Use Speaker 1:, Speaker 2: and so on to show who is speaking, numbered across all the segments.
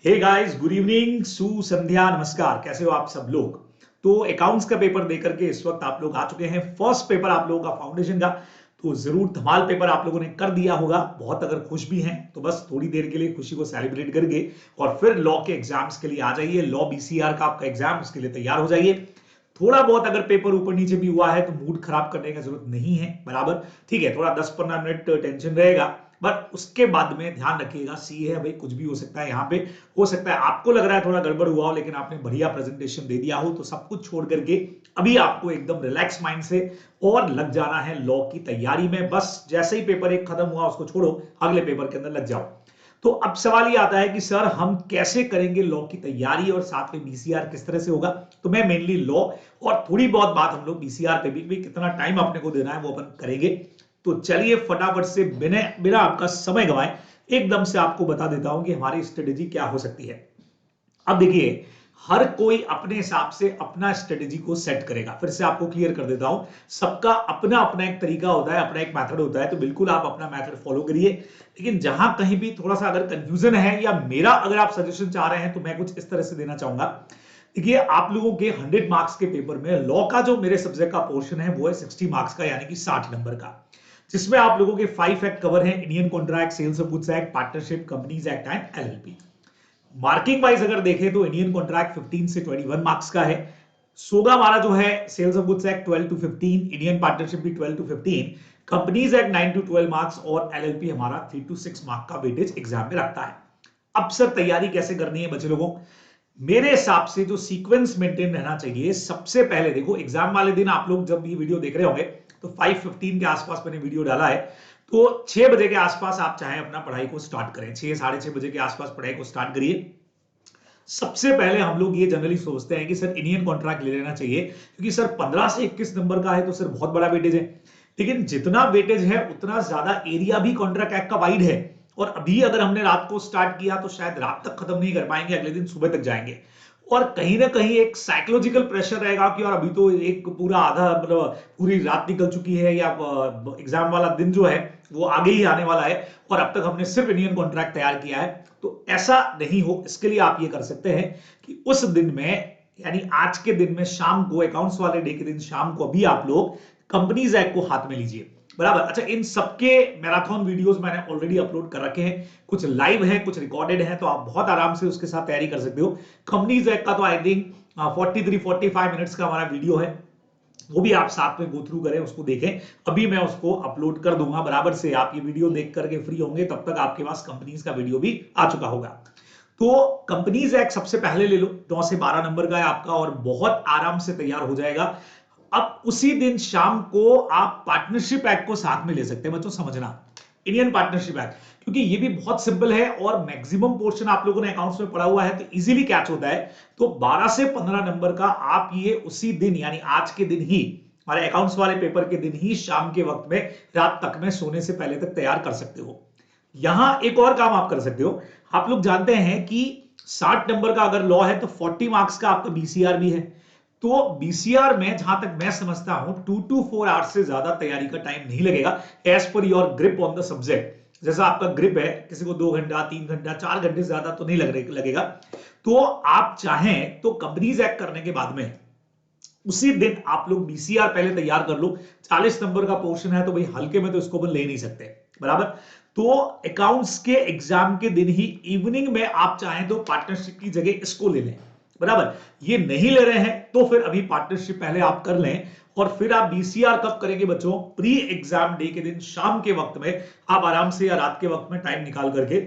Speaker 1: Hey guys, good evening, सुसंध्या, नमस्कार। कैसे हो आप सब लोग। तो अकाउंट्स का पेपर देकर के इस वक्त आप लोग आ चुके हैं। फर्स्ट पेपर आप लोगों का फाउंडेशन का, तो जरूर धमाल पेपर आप लोगों ने कर दिया होगा। बहुत अगर खुश भी हैं तो बस थोड़ी देर के लिए खुशी को सेलिब्रेट करके और फिर लॉ के एग्जाम्स के लिए आ जाइए। लॉ बीसीआर का आपका एग्जाम, उसके लिए तैयार हो जाइए। थोड़ा बहुत अगर पेपर ऊपर नीचे भी हुआ है तो मूड खराब करने की जरूरत नहीं है, बराबर। ठीक है, थोड़ा 10-15 मिनट टेंशन रहेगा, बट उसके बाद में ध्यान रखिएगा, सी है भाई, कुछ भी हो सकता है। यहाँ पे हो सकता है आपको लग रहा है थोड़ा गड़बड़ हुआ हो, लेकिन आपने बढ़िया प्रेजेंटेशन दे दिया हो। तो सब कुछ छोड़ करके अभी आपको एकदम रिलैक्स माइंड से और लग जाना है लॉ की तैयारी में। बस जैसे ही पेपर एक खत्म हुआ उसको छोड़ो, अगले पेपर के अंदर लग जाओ। तो अब सवाल ये आता है कि सर हम कैसे करेंगे लॉ की तैयारी और साथ में बीसीआर किस तरह से होगा। तो मैं मेनली लॉ और थोड़ी बहुत बात हम लोग बीसीआर पे भी कितना टाइम अपने को देना है वो अपन करेंगे। तो चलिए फटाफट से बिना बिना आपका समय गवाए एकदम से आपको बता देता हूं कि हमारी स्ट्रेटेजी क्या हो सकती है। अब देखिए, हर कोई अपने हिसाब से अपना स्ट्रेटेजी को सेट करेगा। फिर से आपको क्लियर कर देता हूं, सबका अपना अपना एक तरीका होता है, अपना एक मेथड होता है। तो बिल्कुल आप अपना मेथड फॉलो करिए, लेकिन जहां कहीं भी थोड़ा सा अगर कंफ्यूजन है या मेरा अगर आप सजेशन चाह रहे हैं तो मैं कुछ इस तरह से देना चाहूंगा। देखिए, आप लोगों के 100 मार्क्स के पेपर में लॉ का जो मेरे सब्जेक्ट का पोर्शन है वो है 60 मार्क्स का, यानी कि 60 नंबर का, जिसमें आप लोगों के 5 एक्ट कवर है: Indian contract, sales of goods act, partnership, companies act and LLP. Marking wise अगर देखें तो इंडियन कॉन्ट्रैक्ट 15 से 21 मार्क्स का है। सोगा हमारा जो है sales of goods act 12 to 15, Indian partnership भी 12 to 15, companies act 9 to 12 marks और एलएलपी हमारा 3 टू 6 मार्क का वेटेज एग्जाम में रखता है। अब सर तैयारी कैसे करनी है बच्चे लोगों। मेरे हिसाब से जो सीक्वेंस मेंटेन रहना चाहिए, सबसे पहले देखो एग्जाम वाले दिन आप लोग जब ये वीडियो देख रहे होंगे तो 5:15 के आसपास मैंने वीडियो डाला है। तो 6 बजे के आसपास आप चाहे अपना पढ़ाई को स्टार्ट करें, 6-6:30 बजे के आसपास पढ़ाई को स्टार्ट करिए। सबसे पहले हम लोग ये जनरली सोचते हैं कि सर इंडियन कॉन्ट्रैक्ट ले लेना चाहिए, क्योंकि सर 15 से 21 नंबर का है तो सर बहुत बड़ा वेटेज है। लेकिन जितना वेटेज है उतना ज्यादा एरिया भी कॉन्ट्रैक्ट एक्ट का वाइड है, और अभी अगर हमने रात को स्टार्ट किया तो शायद रात तक खत्म नहीं कर पाएंगे, अगले दिन सुबह तक जाएंगे। और कहीं ना कहीं एक साइकोलॉजिकल प्रेशर रहेगा कि और अभी तो एक पूरा आधा मतलब पूरी रात निकल चुकी है, या एग्जाम वाला दिन जो है वो आगे ही आने वाला है, और अब तक हमने सिर्फ इंडियन कॉन्ट्रैक्ट तैयार किया है। तो ऐसा नहीं हो, इसके लिए आप ये कर सकते हैं कि उस दिन में, यानी आज के दिन में शाम को, अकाउंट्स वाले डे के दिन शाम को अभी आप लोग कंपनीज एक्ट को हाथ में लीजिए, बराबर। अच्छा, इन सबके मैराथन वीडियोस मैंने ऑलरेडी अपलोड कर रखे हैं, कुछ लाइव है कुछ रिकॉर्डेड है, तो आप बहुत आराम से उसके साथ तैयारी कर सकते हो। कंपनीज एक्ट का तो आई थिंक 43-45 मिनट्स का हमारा वीडियो है, वो भी आप साथ में गो थ्रू करें, उसको देखें। अभी मैं उसको अपलोड कर दूंगा, बराबर से आप ये वीडियो देख करके फ्री होंगे तब तक आपके पास कंपनीज का वीडियो भी आ चुका होगा। तो कंपनीज एक्ट सबसे पहले ले लो, 9 से 12 नंबर का है आपका, और बहुत आराम से तैयार हो जाएगा। अब उसी दिन शाम को आप पार्टनरशिप एक्ट को साथ में ले सकते हैं बच्चों, समझना, इंडियन पार्टनरशिप एक्ट, क्योंकि ये भी बहुत सिंपल है और मैक्सिमम पोर्शन आप लोगों ने अकाउंट्स में पढ़ा हुआ है तो इजीली कैच होता है। तो 12 से 15 नंबर का आप ये उसी दिन, यानी आज के दिन ही, हमारे अकाउंट्स वाले पेपर के दिन ही शाम के वक्त में, रात तक में सोने से पहले तक तैयार कर सकते हो। यहां एक और काम आप कर सकते हो। आप लोग जानते हैं कि 60 नंबर का अगर लॉ है तो 40 मार्क्स का आपका बीसीआर भी है। तो बीसीआर में जहां तक मैं समझता हूं 2 to 4 आवर्स से ज्यादा तैयारी का टाइम नहीं लगेगा, as per your grip on the subject. जैसा आपका ग्रिप है, किसी को 2 घंटा 3 घंटा 4 घंटे से ज्यादा तो नहीं लगेगा। तो आप चाहें तो कंपनीज एक्ट करने के बाद में उसी दिन आप लोग बीसीआर पहले तैयार कर लो। 40 नंबर का पोर्शन है तो भाई हल्के में तो इसको अपन ले नहीं सकते, बराबर। तो अकाउंट्स के एग्जाम के दिन ही इवनिंग में आप चाहें तो पार्टनरशिप की जगह इसको ले लें, बराबर। ये नहीं ले रहे हैं तो फिर अभी पार्टनरशिप पहले आप कर लें, और फिर आप बीसीआर कब करेंगे बच्चों, प्री एग्जाम डे के दिन शाम के वक्त में आप आराम से, या रात के वक्त में टाइम निकाल करके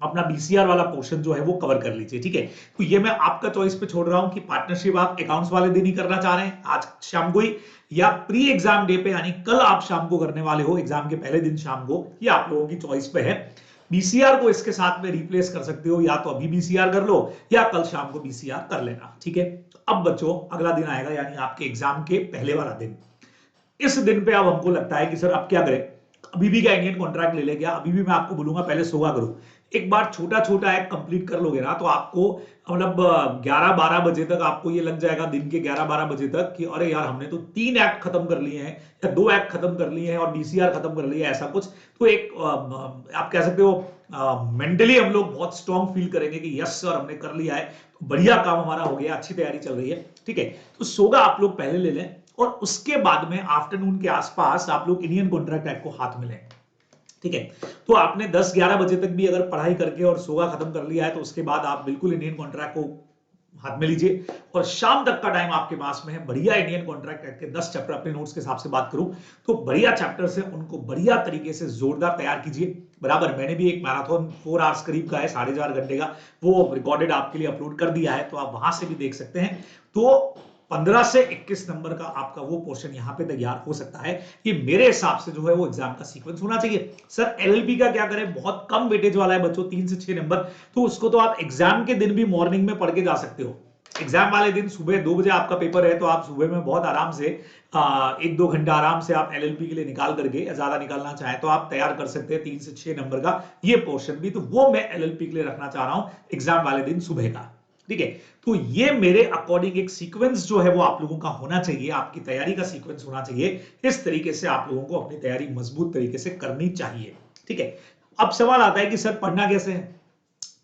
Speaker 1: अपना बीसीआर वाला पोर्शन जो है वो कवर कर लीजिए, ठीक है। तो ये मैं आपका चॉइस पे छोड़ रहा हूं कि पार्टनरशिप आप अकाउंट्स वाले दिन ही करना चाह रहे हैं, आज शाम को ही, या प्री एग्जाम डे पे, यानी कल आप शाम को करने वाले हो, एग्जाम के पहले दिन शाम को। ये आप लोगों की चॉइस पे है। बीसीआर को इसके साथ में रिप्लेस कर सकते हो, या तो अभी बीसीआर कर लो या कल शाम को बीसीआर कर लेना, ठीक है। तो अब बच्चों अगला दिन आएगा, यानी आपके एग्जाम के पहले वाला दिन। इस दिन पे अब हमको लगता है कि सर अब क्या करें, अभी भी क्या इंडियन कॉन्ट्रैक्ट ले ले क्या, अभी भी मैं आपको बोलूंगा पहले सोगा करो। एक बार छोटा छोटा एक्ट कंप्लीट कर लोगे ना तो आपको मतलब 11-12 बजे तक आपको ये लग जाएगा, दिन के 11-12 बजे तक, कि अरे यार हमने तो 3 एक्ट खत्म कर लिए हैं या 2 एक्ट खत्म कर लिए हैं और डीसीआर खत्म कर लिया है, ऐसा कुछ। तो एक आप कह सकते हो मेंटली हम लोग बहुत स्ट्रांग फील करेंगे कि यस सर हमने कर लिया है, तो बढ़िया काम हमारा हो गया, अच्छी तैयारी चल रही है। ठीक है, तो सोगा आप लोग पहले ले लें और उसके बाद में आफ्टरनून के आसपास आप लोग इंडियन कॉन्ट्रैक्ट एक्ट को हाथ में लें। ठीक है, तो आपने 10-11 बजे तक भी अगर पढ़ाई करके और सोगा खत्म कर लिया है तो उसके बाद आप बिल्कुल इंडियन कॉन्ट्रैक्ट को हाथ में लीजिए और शाम तक का टाइम आपके पास में है। बढ़िया इंडियन कॉन्ट्रैक्ट एक्ट के 10 चैप्टर, अपने नोट्स के हिसाब से बात करूं तो बढ़िया चैप्टर से उनको बढ़िया तरीके से जोरदार तैयार कीजिए। बराबर, मैंने भी एक मैराथन 4 आवर्स करीब का है, 4.5 घंटे का, वो रिकॉर्डेड आपके लिए अपलोड कर दिया है, तो आप वहां से भी देख सकते हैं। तो 15 से 21 नंबर का आपका वो पोर्शन यहां पे तैयार हो सकता है। ये मेरे हिसाब से जो है वो एग्जाम का सीक्वेंस होना चाहिए। सर एलएलबी का क्या करें, बहुत कम वेटेज वाला है बच्चों, 3 से 6 नंबर, तो उसको तो आप एग्जाम के दिन भी मॉर्निंग में पढ़ के जा सकते हो। एग्जाम वाले दिन सुबह 2 बजे आपका पेपर है, तो आप सुबह में बहुत आराम से 1-2 घंटा आराम से आप एलएलबी के लिए निकाल करके, ज्यादा निकालना चाहें तो आप तैयार कर सकते हैं 3 से 6 नंबर का ये पोर्शन भी, तो वो मैं एलएलबी के लिए रखना चाह रहा हूं एग्जाम वाले दिन सुबह का। ठीक है, तो ये मेरे अकॉर्डिंग एक सीक्वेंस जो है वो आप लोगों का होना चाहिए, आपकी तैयारी का सीक्वेंस होना चाहिए। इस तरीके से आप लोगों को अपनी तैयारी मजबूत तरीके से करनी चाहिए। ठीक है, अब सवाल आता है कि सर पढ़ना कैसे है।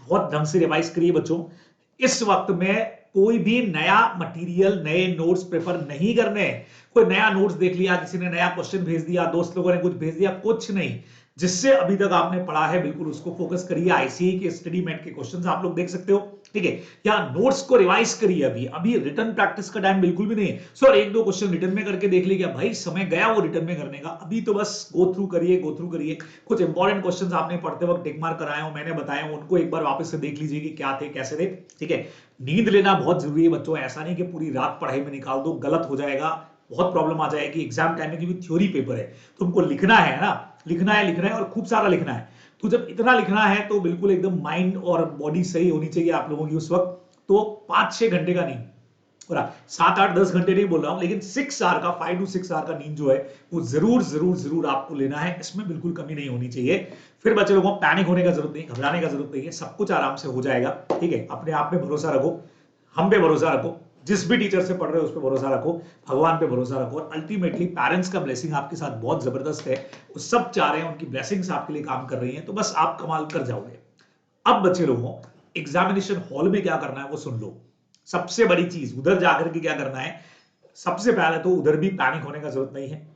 Speaker 1: बहुत ढंग से रिवाइज करिए बच्चों। इस वक्त में कोई भी नया मटेरियल, नए नोट्स प्रेफर नहीं करने। कोई नया नोट्स देख लिया, किसी ने नया क्वेश्चन भेज दिया, दोस्त लोगों ने कुछ भेज दिया, कुछ नहीं। जिससे अभी तक आपने पढ़ा है बिल्कुल उसको फोकस करिए। आईसीई के स्टडी मेट के क्वेश्चंस आप लोग देख सकते हो। ठीक है, या नोट्स को रिवाइज करिए। अभी अभी रिटर्न प्रैक्टिस का टाइम बिल्कुल भी नहीं है। सर 1-2 क्वेश्चन रिटर्न में करके देख लीजिए, भाई समय गया वो रिटर्न में करने का। अभी तो बस गो थ्रू करिए, गो थ्रू करिए। कुछ इंपॉर्टेंट क्वेश्चंस आपने पढ़ते वक्त टिक मार्क कराए हो, मैंने बताया, उनको एक बार वापस से देख लीजिए कि क्या थे कैसे थे। ठीक है, नींद लेना बहुत जरूरी है बच्चों। ऐसा नहीं कि पूरी रात पढ़ाई में निकाल दो, गलत हो जाएगा, बहुत प्रॉब्लम आ जाएगी। एग्जाम टाइम में, क्योंकि थ्योरी पेपर है, तुमको लिखना है ना, लिखना है और खूब सारा लिखना है। तो जब इतना लिखना है तो बिल्कुल एकदम माइंड और बॉडी सही होनी चाहिए आप लोगों की उस वक्त। तो 5-6 घंटे का नींद, और 7-8-10 घंटे नहीं बोल रहा हूं, लेकिन 6 आवर का, 5 to 6 आवर का नींद जो है वो जरूर जरूर जरूर आपको लेना है। इसमें बिल्कुल कमी नहीं होनी चाहिए। फिर बच्चे लोगों को पैनिक होने का जरूरत नहीं, घबराने का जरूरत नहीं है, सब कुछ आराम से हो जाएगा। ठीक है, अपने आप पे भरोसा रखो, हम पे भरोसा रखो, जिस भी टीचर से पढ़ रहे हो उस पर भरोसा रखो, भगवान पे भरोसा रखो, और अल्टीमेटली पेरेंट्स का ब्लेसिंग आपके साथ बहुत जबरदस्त है। वो सब चाह रहे हैं, उनकी ब्लेसिंग्स आपके लिए काम कर रही हैं, तो बस आप कमाल कर जाओगे। अब बच्चे लोगों, एग्जामिनेशन हॉल में क्या करना है वो सुन लो। सबसे बड़ी चीज, उधर जाकर के क्या करना है। सबसे पहले तो उधर भी पैनिक होने का जरूरत नहीं है।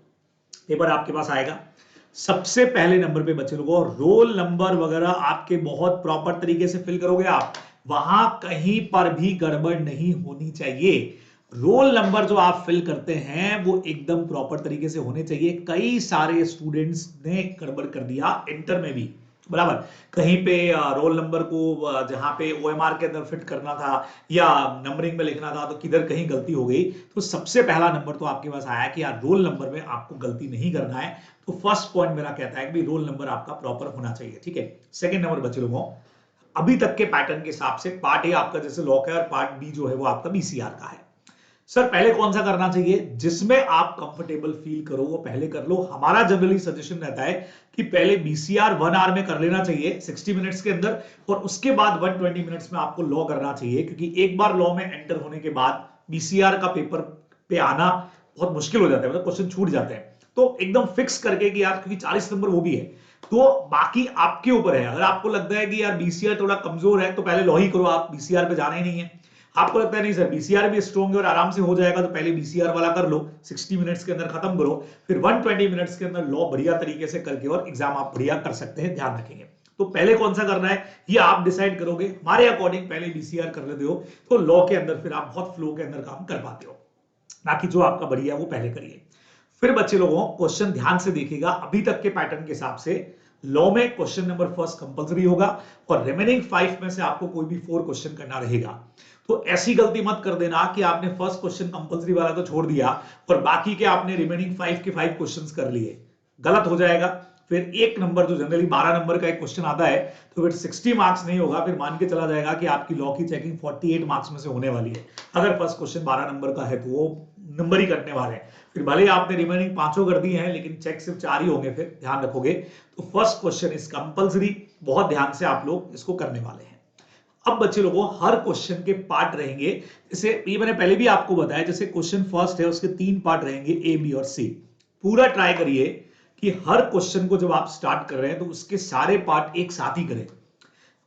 Speaker 1: पेपर आपके पास आएगा, सबसे पहले नंबर पे बच्चे लोगों रोल नंबर वगैरह आपके बहुत प्रॉपर तरीके से फिल करोगे आप। वहां कहीं पर भी गड़बड़ नहीं होनी चाहिए। रोल नंबर जो आप फिल करते हैं वो एकदम प्रॉपर तरीके से होने चाहिए। कई सारे स्टूडेंट्स ने गड़बड़ कर दिया इंटर में भी, बराबर। कहीं पे रोल नंबर को जहां पे ओएमआर के अंदर फिट करना था या नंबरिंग में लिखना था तो किधर कहीं गलती हो गई। तो सबसे पहला नंबर तो आपके पास आया कि यार रोल नंबर में आपको गलती नहीं करना है। तो फर्स्ट पॉइंट मेरा कहता है कि रोल नंबर आपका प्रॉपर होना चाहिए। ठीक है, सेकंड नंबर बच्चे लोगों, अभी तक के पैटर्न के हिसाब से पार्ट ए आपका जैसे लॉक है और पार्ट बी जो है वो आपका बीसीआर का है। सर पहले कौन सा करना चाहिए, जिसमें आप कंफर्टेबल फील करो वो पहले कर लो। हमारा जनरली सजेशन रहता है कि पहले बीसीआर 1 आवर में कर लेना चाहिए 60 मिनट्स के अंदर, और उसके बाद 120 मिनट्स में आपको लॉ करना चाहिए। क्योंकि एक बार लॉ में एंटर होने के बाद बीसीआर का पेपर पे आना बहुत मुश्किल हो जाता है, मतलब क्वेश्चन छूट जाते हैं। तो एकदम फिक्स करके कि यार, क्योंकि 40 नंबर वो भी है, तो बाकी आपके ऊपर है। अगर आपको लगता है कि यार बीसीआर थोड़ा कमजोर है तो पहले लॉ ही करो, आप बीसीआर पे जाना ही नहीं है। आपको लगता है नहीं सर बीसीआर भी स्ट्रॉन्ग है और आराम से हो जाएगा, तो पहले बीसीआर वाला कर लो, 60 मिनट्स के अंदर खत्म करो, फिर 120 मिनट्स के अंदर लॉ बढ़िया तरीके से करके और एग्जाम आप बढ़िया कर सकते हैं। ध्यान रखेंगे, तो पहले कौन सा करना है ये आप डिसाइड करोगे। हमारे अकॉर्डिंग पहले बीसीआर कर लेते हो तो लॉ के अंदर फिर आप बहुत फ्लो के अंदर काम कर पाते हो। बाकी जो आपका बढ़िया वो पहले करिए। फिर बच्चे लोगों क्वेश्चन ध्यान से देखिएगा। अभी तक के पैटर्न के हिसाब से लॉ में क्वेश्चन नंबर फर्स्ट कंपलसरी होगा और रिमेनिंग 5 में से आपको कोई भी 4 क्वेश्चन करना रहेगा। तो ऐसी गलती मत कर देना कि आपने फर्स्ट क्वेश्चन कंपलसरी वाला तो छोड़ दिया और बाकी के आपने रिमेनिंग 5 के 5 क्वेश्चंस कर लिए, गलत हो जाएगा। फिर एक नंबर जो जनरली 12 नंबर का एक क्वेश्चन आता है तो फिर 60 मार्क्स नहीं होगा, फिर मान के चला जाएगा कि आपकी लॉ की चेकिंग 48 मार्क्स में से होने वाली है। अगर फर्स्ट क्वेश्चन 12 नंबर का है तो वो नंबर ही कटने वाले हैं। फिर भले आपने रिमेनिंग 5 कर दी हैं लेकिन चेक सिर्फ 4 ही होंगे, फिर ध्यान रखोगे। तो फर्स्ट क्वेश्चन इज कंपलसरी बहुत ध्यान से आप लोग इसको करने वाले हैं। अब बच्चे लोगों, हर क्वेश्चन के पार्ट रहेंगे, जैसे ये मैंने पहले भी आपको बताया, जैसे क्वेश्चन फर्स्ट है उसके 3 पार्ट रहेंगे, ए बी और सी। पूरा ट्राई करिए कि हर क्वेश्चन को जब आप स्टार्ट कर रहे हैं तो उसके सारे पार्ट एक साथ ही करें।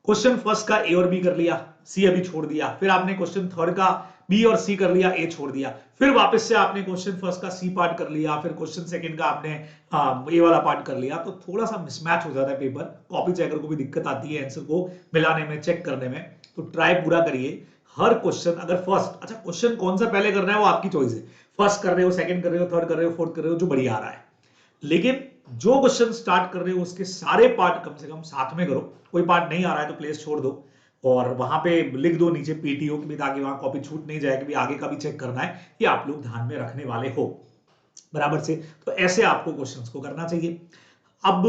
Speaker 1: क्वेश्चन फर्स्ट का ए और बी कर लिया, सी अभी छोड़ दिया, फिर आपने क्वेश्चन थर्ड का बी और सी कर लिया, ए छोड़ दिया, फिर वापस से आपने क्वेश्चन फर्स्ट का सी पार्ट कर लिया, फिर क्वेश्चन सेकंड का आपने ए वाला पार्ट कर लिया, तो थोड़ा सा मिसमैच हो जाता है पेपर। कॉपी चेकर को भी दिक्कत आती है आंसर को मिलाने में, चेक करने में। तो ट्राई पूरा करिए हर क्वेश्चन, अगर फर्स्ट, अच्छा क्वेश्चन कौन सा पहले करना है वो आपकी चॉइस है, फर्स्ट कर रहे हो, सेकंड कर रहे हो, थर्ड कर रहे हो, फोर्थ कर रहे हो, जो बढ़िया आ रहा है, लेकिन जो क्वेश्चन स्टार्ट कर रहे हो उसके सारे पार्ट कम से कम साथ में करो। कोई पार्ट नहीं आ रहा है तो प्लेस छोड़ दो और वहां पे लिख दो नीचे पीटीओ की, ताकि वहां कॉपी छूट नहीं जाए कि भी आगे का भी चेक करना है, ये आप लोग ध्यान में रखने वाले हो बराबर से। तो ऐसे आपको क्वेश्चंस को करना चाहिए। अब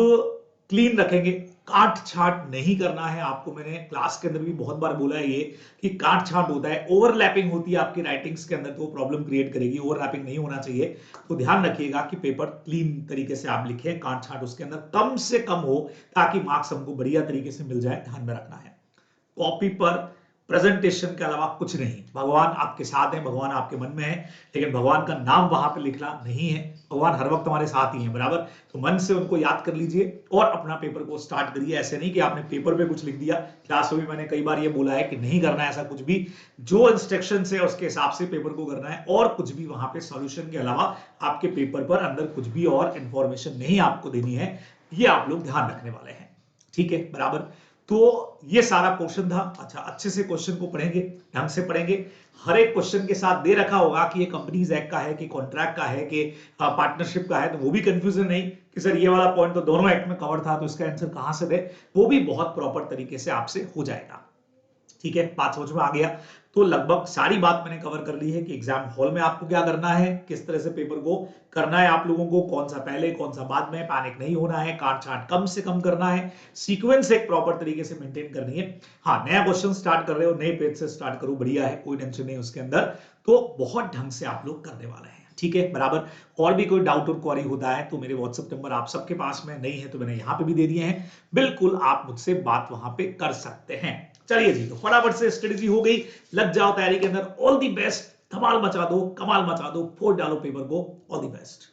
Speaker 1: क्लीन रखेंगे, काट छाट नहीं करना है आपको। मैंने क्लास के अंदर भी बहुत बार बोला है ये कि काट छाट होता है, ओवरलैपिंग होती है आपकी राइटिंग्स के अंदर, तो प्रॉब्लम क्रिएट करेगी। ओवरलैपिंग नहीं होना चाहिए, तो ध्यान रखिएगा कि पेपर क्लीन तरीके से आप लिखें, काट छाट उसके अंदर कम से कम हो, ताकि मार्क्स हमको बढ़िया तरीके से मिल जाए। ध्यान में रखना है कॉपी पर प्रेजेंटेशन के अलावा कुछ नहीं। भगवान आपके साथ हैं, भगवान आपके मन में है, लेकिन भगवान का नाम वहां पे लिखना नहीं है। भगवान हर वक्त हमारे साथ ही हैं बराबर, तो मन से उनको याद कर लीजिए और अपना पेपर को स्टार्ट करिए। ऐसे नहीं कि आपने पेपर पे कुछ लिख दिया। क्लास में भी मैंने कई बार ये बोला है कि नहीं करना है ऐसा कुछ भी, जो इंस्ट्रक्शन है उसके हिसाब से पेपर को करना है, और कुछ भी वहां पे सॉल्यूशन के अलावा आपके पेपर पर अंदर कुछ भी और इंफॉर्मेशन नहीं आपको देनी है। ये आप लोग ध्यान रखने वाले हैं, ठीक है बराबर। तो ये सारा क्वेश्चन था। अच्छा, अच्छे से क्वेश्चन को पढ़ेंगे, ढंग से पढ़ेंगे। हर एक क्वेश्चन के साथ दे रखा होगा कि ये कंपनीज एक्ट का है कि कॉन्ट्रैक्ट का है कि पार्टनरशिप का है, तो वो भी कंफ्यूजन नहीं कि सर ये वाला पॉइंट तो दोनों एक्ट में कवर था, तो इसका आंसर कहां से दे, वो भी बहुत प्रॉपर तरीके से आपसे हो जाएगा। ठीक है, बात समझ में आ गया। तो लगभग सारी बात मैंने कवर कर ली है कि एग्जाम हॉल में आपको क्या करना है, किस तरह से पेपर को करना है आप लोगों को, कौन सा पहले कौन सा बाद में, पैनिक नहीं होना है, काट छाट कम से कम करना है, सीक्वेंस एक प्रॉपर तरीके से मेंटेन करनी है। हाँ, नया क्वेश्चन स्टार्ट कर रहे हो, नए पेज से स्टार्ट करो, बढ़िया है, कोई टेंशन नहीं उसके अंदर। तो बहुत ढंग से आप लोग करने वाले हैं, ठीक है बराबर। और भी कोई डाउट और क्वेरी होता है तो मेरे व्हाट्सएप नंबर आप सबके पास में नहीं है तो मैंने यहां पे भी दे दिए हैं, बिल्कुल आप मुझसे बात वहां पे कर सकते हैं। चलिए जी, तो फटाफट से स्ट्रेटेजी हो गई, लग जाओ तैयारी के अंदर। ऑल दी बेस्ट, धमाल मचा दो, कमाल मचा दो, फोड़ डालो पेपर को। All the best.